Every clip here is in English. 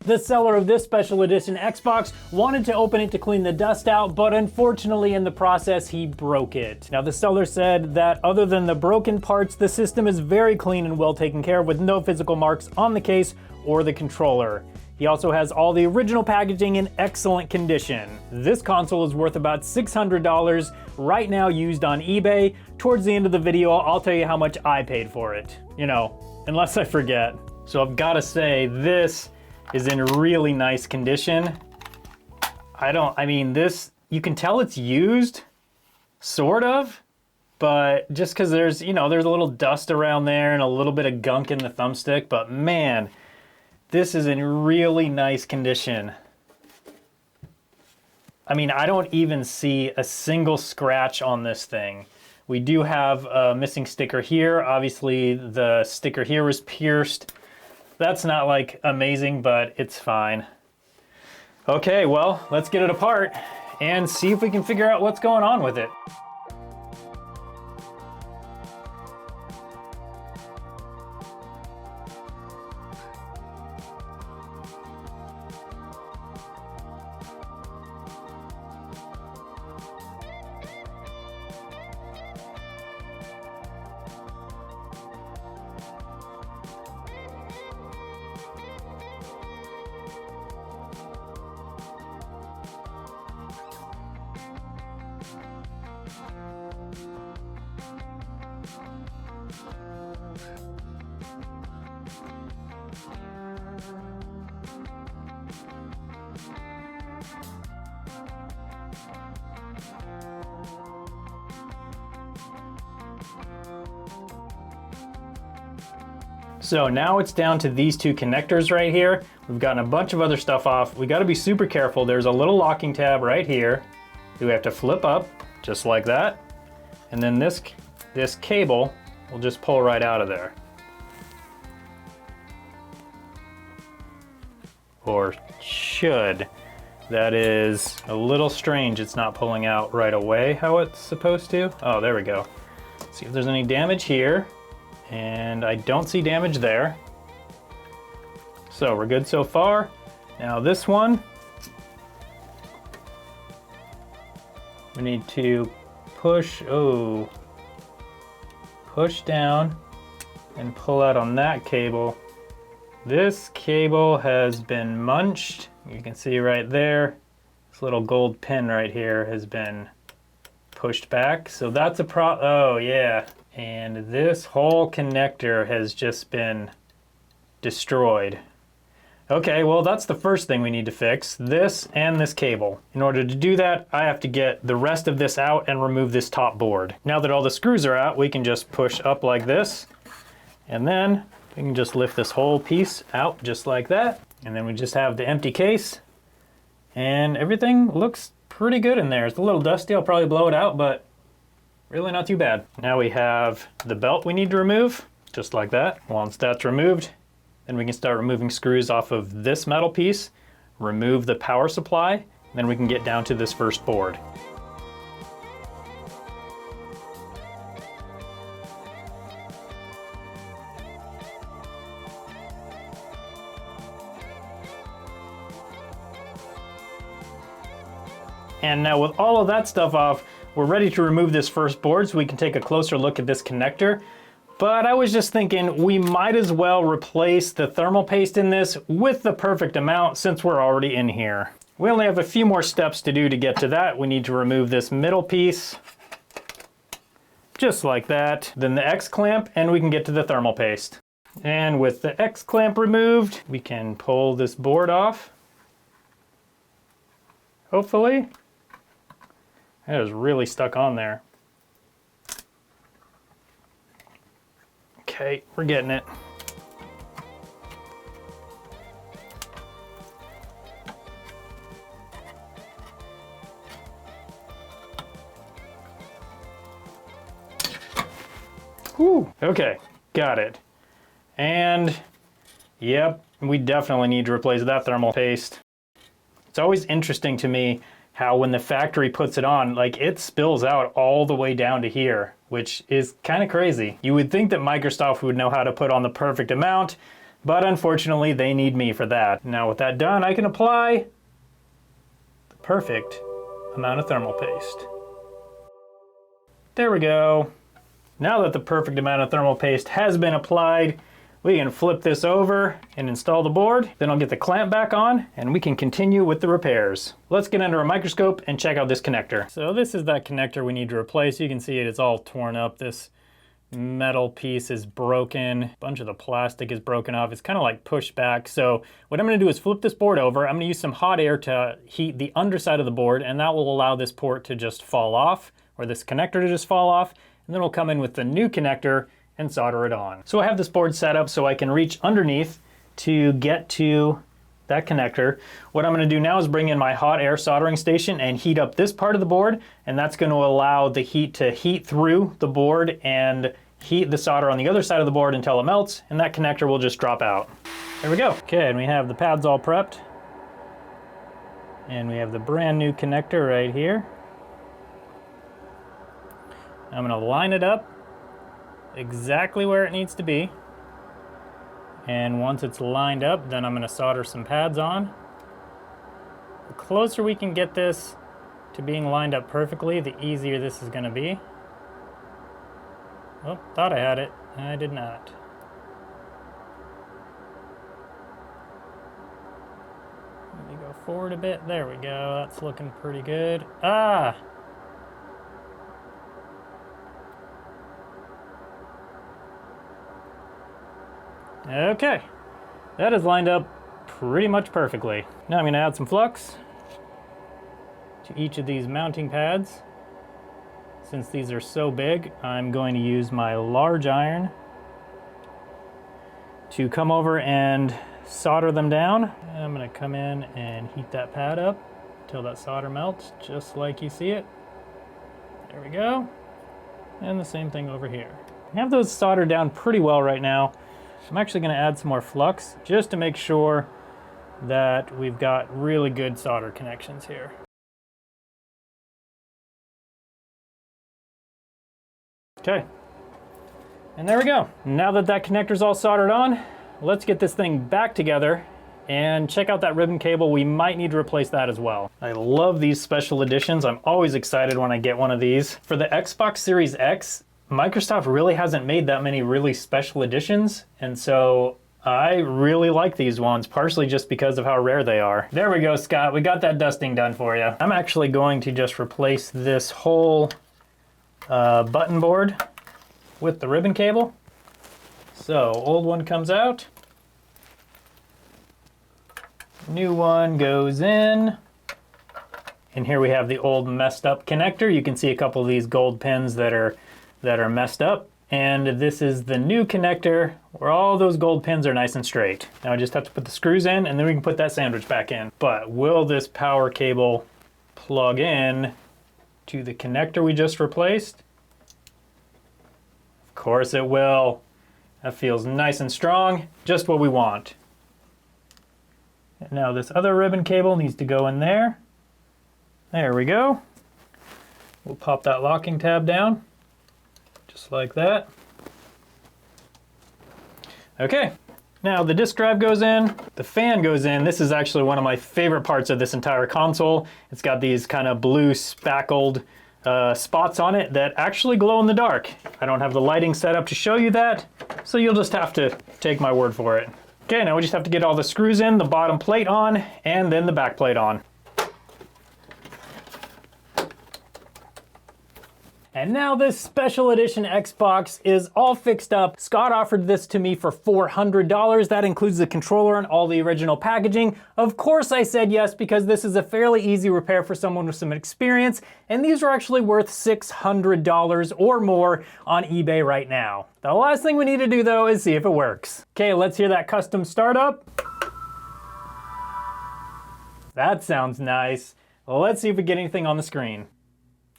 The seller of this special edition Xbox wanted to open it to clean the dust out, but unfortunately in the process he broke it. Now the seller said that other than the broken parts, the system is very clean and well taken care of with no physical marks on the case or the controller. He also has all the original packaging in excellent condition. This console is worth about $600 right now used on eBay. Towards the end of the video, I'll tell you how much I paid for it. You know, unless I forget. So I've got to say, this is in really nice condition. I mean, this, you can tell it's used, sort of, but just because there's, you know, there's a little dust around there and a little bit of gunk in the thumbstick, but man, this is in really nice condition. I mean, I don't even see a single scratch on this thing. We do have a missing sticker here. Obviously, the sticker here was pierced. That's not like amazing, but it's fine. Okay, well, let's get it apart and see if we can figure out what's going on with it. So now it's down to these two connectors right here. We've gotten a bunch of other stuff off. We got to be super careful. There's a little locking tab right here. We have to flip up just like that. And then this cable will just pull right out of there. Or should. That is a little strange. It's not pulling out right away how it's supposed to. Oh, there we go. See if there's any damage here. And I don't see damage there. So we're good so far. Now this one, we need to push down and pull out on that cable. This cable has been munched. You can see right there, this little gold pin right here has been pushed back. So that's a oh yeah. And this whole connector has just been destroyed. Okay, well that's the first thing we need to fix, this and this cable. In order to do that, I have to get the rest of this out and remove this top board. Now that all the screws are out, we can just push up like this, and then we can just lift this whole piece out just like that. And then we just have the empty case, and everything looks pretty good in there. It's a little dusty, I'll probably blow it out, but really not too bad. Now we have the belt we need to remove, just like that. Once that's removed, then we can start removing screws off of this metal piece, remove the power supply, and then we can get down to this first board. And now with all of that stuff off, we're ready to remove this first board so we can take a closer look at this connector. But I was just thinking we might as well replace the thermal paste in this with the perfect amount since we're already in here. We only have a few more steps to do to get to that. We need to remove this middle piece, just like that. Then the X clamp, and we can get to the thermal paste. And with the X clamp removed, we can pull this board off, hopefully. That is really stuck on there. Okay, we're getting it. Whew. Okay, got it. And yep, we definitely need to replace that thermal paste. It's always interesting to me how when the factory puts it on, like it spills out all the way down to here, which is kind of crazy. You would think that Microsoft would know how to put on the perfect amount, But unfortunately, they need me for that. Now with that done, I can apply the perfect amount of thermal paste. There we go. Now that the perfect amount of thermal paste has been applied, we can flip this over and install the board. Then I'll get the clamp back on and we can continue with the repairs. Let's get under a microscope and check out this connector. So this is that connector we need to replace. You can see it's all torn up. This metal piece is broken. A bunch of the plastic is broken off. It's kind of like pushed back. So what I'm going to do is flip this board over. I'm going to use some hot air to heat the underside of the board, and that will allow this port to just fall off, or this connector to just fall off. And then we'll come in with the new connector and solder it on. So I have this board set up so I can reach underneath to get to that connector. What I'm going to do now is bring in my hot air soldering station and heat up this part of the board, and that's going to allow the heat to heat through the board and heat the solder on the other side of the board until it melts, and that connector will just drop out. There we go. Okay, and we have the pads all prepped. And we have the brand new connector right here. I'm going to line it up exactly where it needs to be. And once it's lined up, then I'm going to solder some pads on. The closer we can get this to being lined up perfectly, the easier this is going to be. Oh, thought I had it. I did not. Let me go forward a bit. There we go. That's looking pretty good. Ah! Okay. That is lined up pretty much perfectly. Now I'm going to add some flux to each of these mounting pads. Since these are so big, I'm going to use my large iron to come over and solder them down. I'm going to come in and heat that pad up until that solder melts, just like you see it. There we go. And the same thing over here. I have those soldered down pretty well right now. I'm actually going to add some more flux just to make sure that we've got really good solder connections here. Okay, and there we go. Now that that connector's all soldered on, let's get this thing back together and check out that ribbon cable. We might need to replace that as well. I love these special editions. I'm always excited when I get one of these. For the Xbox Series X, Microsoft really hasn't made that many really special editions, and so I really like these ones, partially just because of how rare they are. There we go, Scott. We got that dusting done for you. I'm actually going to just replace this whole button board with the ribbon cable. So old one comes out, new one goes in, and here we have the old messed up connector. You can see a couple of these gold pins that are messed up, and this is the new connector where all those gold pins are nice and straight. Now I just have to put the screws in and then we can put that sandwich back in. But will this power cable plug in to the connector we just replaced? Of course it will. That feels nice and strong, just what we want. And now this other ribbon cable needs to go in there. There we go. We'll pop that locking tab down, just like that. Okay, now the disk drive goes in, the fan goes in. This is actually one of my favorite parts of this entire console. It's got these kind of blue spackled spots on it that actually glow in the dark. I don't have the lighting set up to show you that, so you'll just have to take my word for it. Okay, now we just have to get all the screws in, the bottom plate on, and then the back plate on. And now this special edition Xbox is all fixed up. Scott offered this to me for $400. That includes the controller and all the original packaging. Of course I said yes, because this is a fairly easy repair for someone with some experience, and these are actually worth $600 or more on eBay right now. The last thing we need to do though is see if it works. Okay, let's hear that custom startup. That sounds nice. Let's see if we get anything on the screen.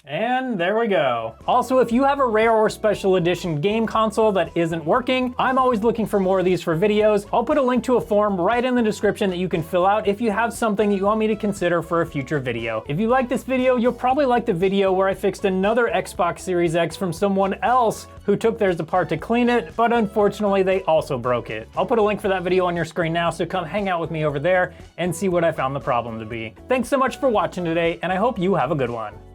And there we go. Also, if you have a rare or special edition game console that isn't working, I'm always looking for more of these for videos. I'll put a link to a form right in the description that you can fill out if you have something that you want me to consider for a future video. If you like this video, you'll probably like the video where I fixed another Xbox Series X from someone else who took theirs apart to clean it, but unfortunately they also broke it. I'll put a link for that video on your screen now, so come hang out with me over there and see what I found the problem to be. Thanks so much for watching today, and I hope you have a good one.